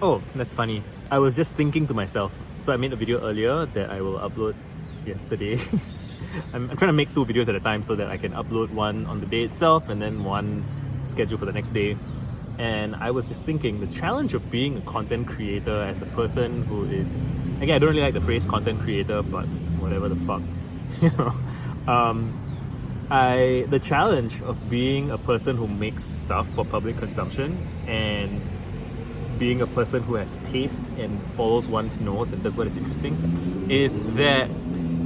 Oh, that's funny. I was just thinking to myself. So I made a video earlier that I will upload yesterday. I'm trying to make two videos at a time so that I can upload one on the day itself and then one scheduled for the next day. And I was just thinking the challenge of being a content creator as a person who is, again, I don't really like the phrase content creator, but whatever the fuck, you know. The challenge of being a person who makes stuff for public consumption and being a person who has taste and follows one's nose and does what is interesting is that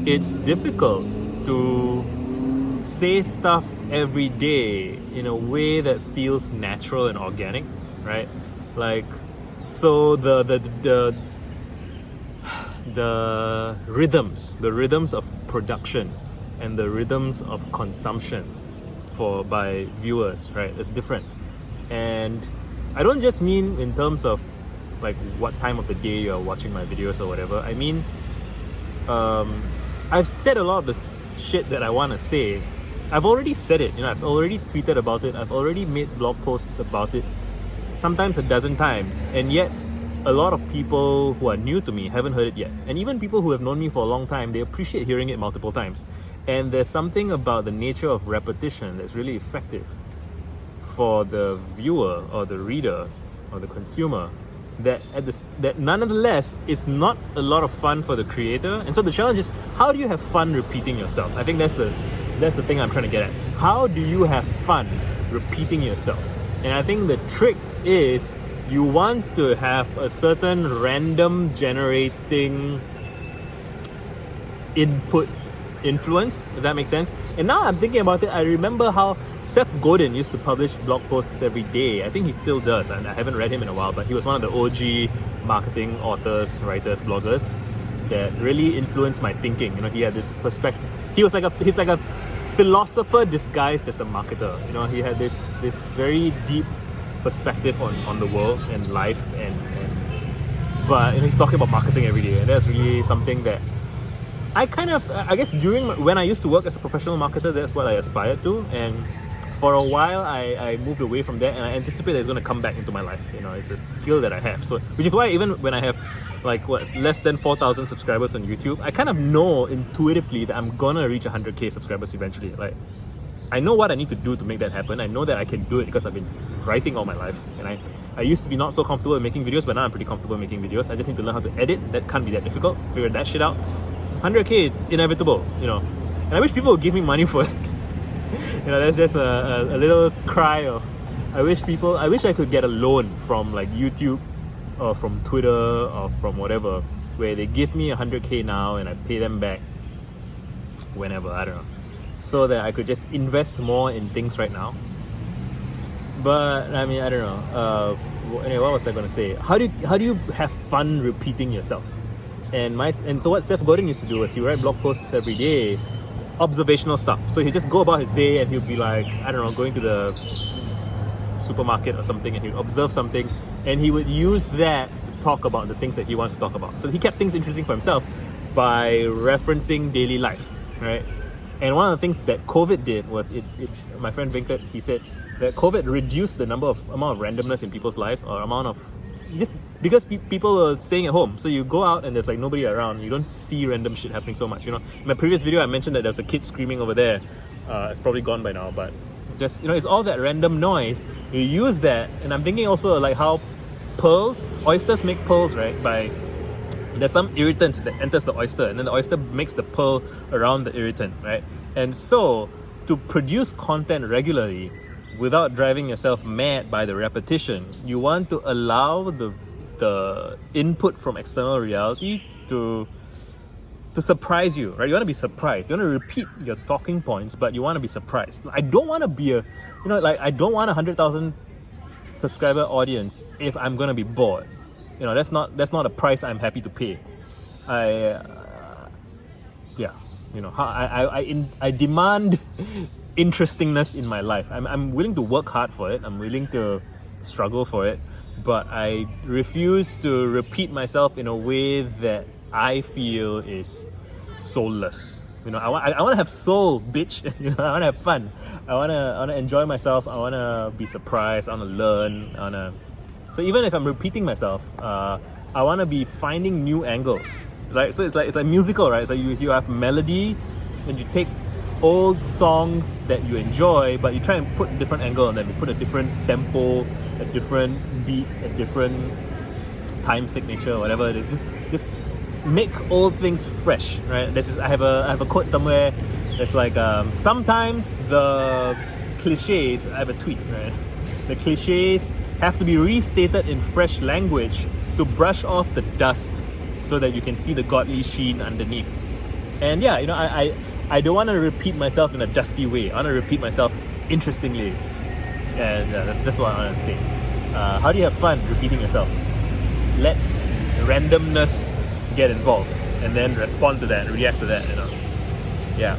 it's difficult to say stuff every day in a way that feels natural and organic, right? Like, so the rhythms of production and the rhythms of consumption by viewers, right? It's different. And I don't just mean in terms of like what time of the day you're watching my videos or whatever. I mean, I've said a lot of the shit that I want to say. I've already said it, I've already tweeted about it, I've already made blog posts about it, sometimes a dozen times, and yet a lot of people who are new to me haven't heard it yet. And even people who have known me for a long time, they appreciate hearing it multiple times. And there's something about the nature of repetition that's really effective for the viewer or the reader or the consumer that nonetheless is not a lot of fun for the creator. And so the challenge is, how do you have fun repeating yourself? I think that's the thing I'm trying to get at. How do you have fun repeating yourself? And I think the trick is you want to have a certain random generating input influence, if that makes sense. And now I'm thinking about it, I remember how Seth Godin used to publish blog posts every day. I think he still does, and I haven't read him in a while, but he was one of the OG marketing authors, writers, bloggers that really influenced my thinking. He had this perspective. He's like a philosopher disguised as a marketer. He had this very deep perspective on the world and life, but he's talking about marketing every day, and that's really something that I guess when I used to work as a professional marketer, that's what I aspired to. And for a while, I moved away from that, and I anticipate that it's going to come back into my life. It's a skill that I have. So, which is why even when I have less than 4,000 subscribers on YouTube, I kind of know intuitively that I'm gonna reach 100k subscribers eventually. Like, I know what I need to do to make that happen. I know that I can do it because I've been writing all my life, and I used to be not so comfortable in making videos, but now I'm pretty comfortable in making videos. I just need to learn how to edit. That can't be that difficult. Figure that shit out. 100k, inevitable, and I wish people would give me money for it. That's just a little cry of I wish I could get a loan from like YouTube or from Twitter or from whatever, where they give me 100k now and I pay them back whenever, I don't know, so that I could just invest more in things right now. But I mean, I don't know. Anyway, what was I going to say? How do you have fun repeating yourself? And so what Seth Godin used to do was he write blog posts every day, observational stuff. So he'd just go about his day and he'd be like, I don't know, going to the supermarket or something, and he'd observe something, and he would use that to talk about the things that he wants to talk about. So he kept things interesting for himself by referencing daily life, right? And one of the things that COVID did was my friend Venkat, he said that COVID reduced the amount of randomness in people's lives, or amount of just because people are staying at home. So you go out and there's like nobody around, you don't see random shit happening so much. In my previous video I mentioned that there's a kid screaming over there. It's probably gone by now, but just it's all that random noise. You use that, and I'm thinking also like how oysters make pearls, right? There's some irritant that enters the oyster, and then the oyster makes the pearl around the irritant, right? And so to produce content regularly without driving yourself mad by the repetition, you want to allow the input from external reality to surprise you, right? You want to be surprised. You want to repeat your talking points, but you want to be surprised. I don't want to be I don't want 100,000 subscriber audience if I'm gonna be bored. That's not a price I'm happy to pay. I demand interestingness in my life. I'm willing to work hard for it. I'm willing to struggle for it, but I refuse to repeat myself in a way that I feel is soulless. I want to have soul, bitch. I want to have fun. I want to enjoy myself. I want to be surprised. I want to learn. I want to So even if I'm repeating myself, I want to be finding new angles, right? So it's like musical, right? So you have melody, and you take old songs that you enjoy, but you try and put a different angle on them. You put a different tempo, a different beat, a different time signature, whatever it is. Just make old things fresh, right? I have a quote somewhere that's like sometimes the cliches. I have a tweet, right? The cliches have to be restated in fresh language to brush off the dust, so that you can see the godly sheen underneath. And yeah, I don't want to repeat myself in a dusty way. I want to repeat myself interestingly, and that's what I want to say. How do you have fun repeating yourself? Let randomness get involved, and then respond to that, react to that. Yeah.